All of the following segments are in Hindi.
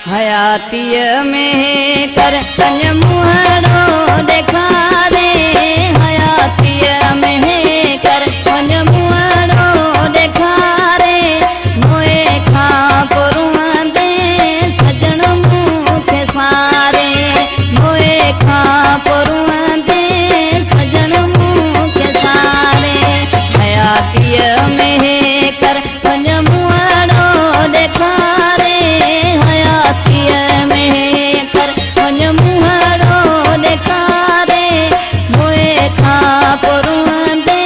हयातीअ में कर कंज मुहरो ॾेखारे, हयातीअ में कर कंज मुहरो ॾेखारे, मोए खां पुरवंदे सजण मूंखे सारे, मोए खां पुरवंदे सजण मूंखे सारे, हयातीअ में कर कंज मुहरो ॾेखारे, हयातीअ में कर कंज मुहरो ॾेखारे, मोए खां पुरवंदे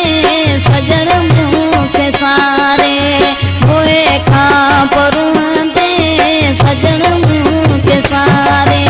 सजण मूंखे सारे, मोए खां पुरवंदे सजण मूंखे सारे।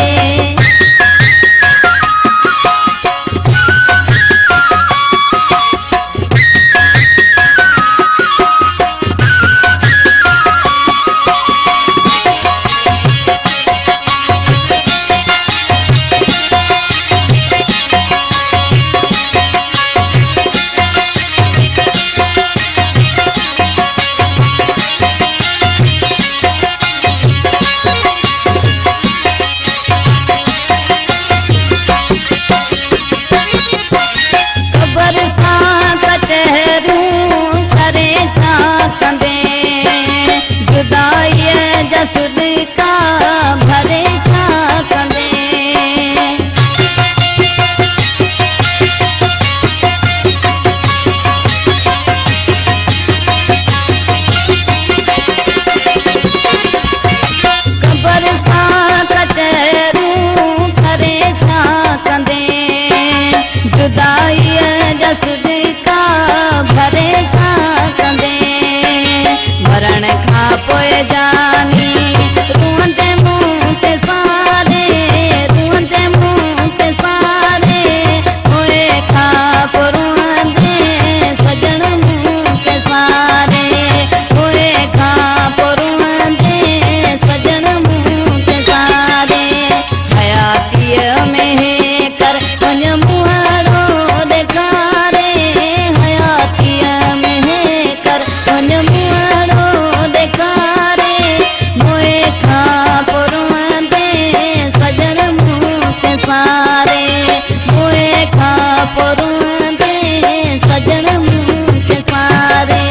जुदाईअ जा सुदिका भरे छा कंदे, क़बर सां कचहरूं भरे छा कंदे, जुदाईअ जा सुदिका भरे छा कंदे, मरण खां पोइ जानी रुअंदे मूंखे सारे, रुअंदे मूंखे सारे, मोए खां पुरवंदे सजण मूंखे सारे, मोए खां पुरवंदे सजण मूंखे सारे, हयातीअ में कर कंज मुहरो ॾेखारे, हयातीअ में कर कंज मुहरो ॾेखारे, मोए खां पुरवंदे सजण मूंखे सारे, मोए खां पुरवंदे सजण मूंखे सारे।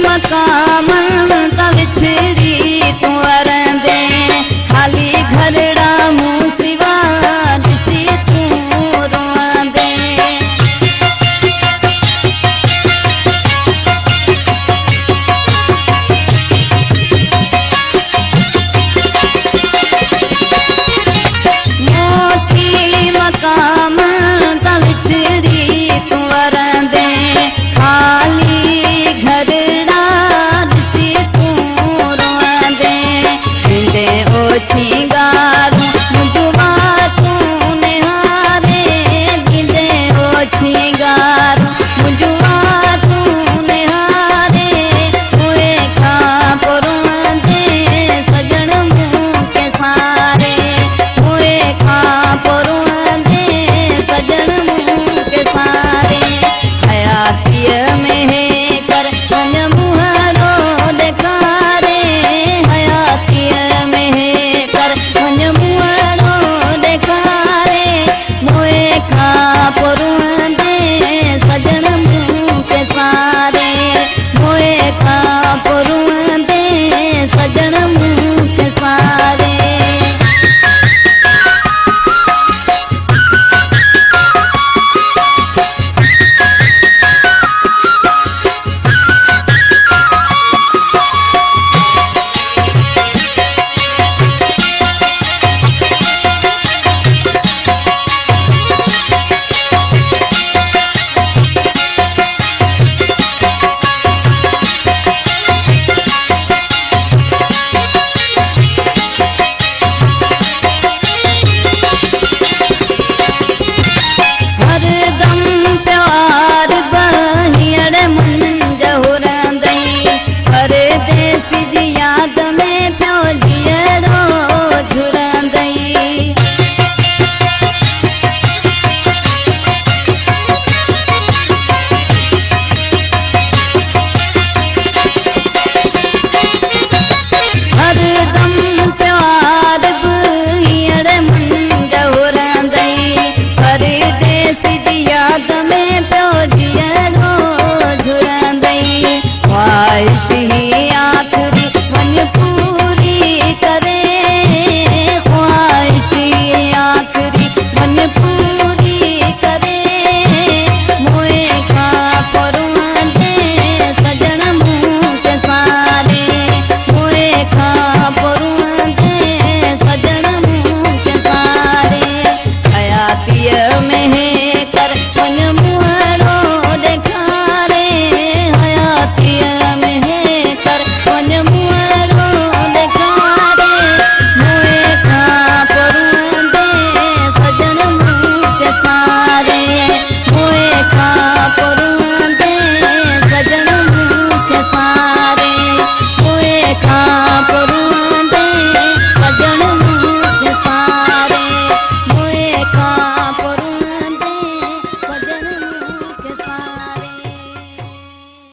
मकामन त विछड़ी तूं वरंदे, खाली घरड़ा मूं सिवा ॾिसी तूं रोअंदे, मोती मकामन त विछड़ी तूं वरंदे, खाली घरड़ा ओछी गारूं मुंजुआ तूं निहारे, ॾींदे ओछी गारूं मुंजुआ तूं निहारे, मोए खां पुरवंदे सजण मूंखे सारे, मोए खां पुरवंदे सजण मूंखे सारे, हयातीअ में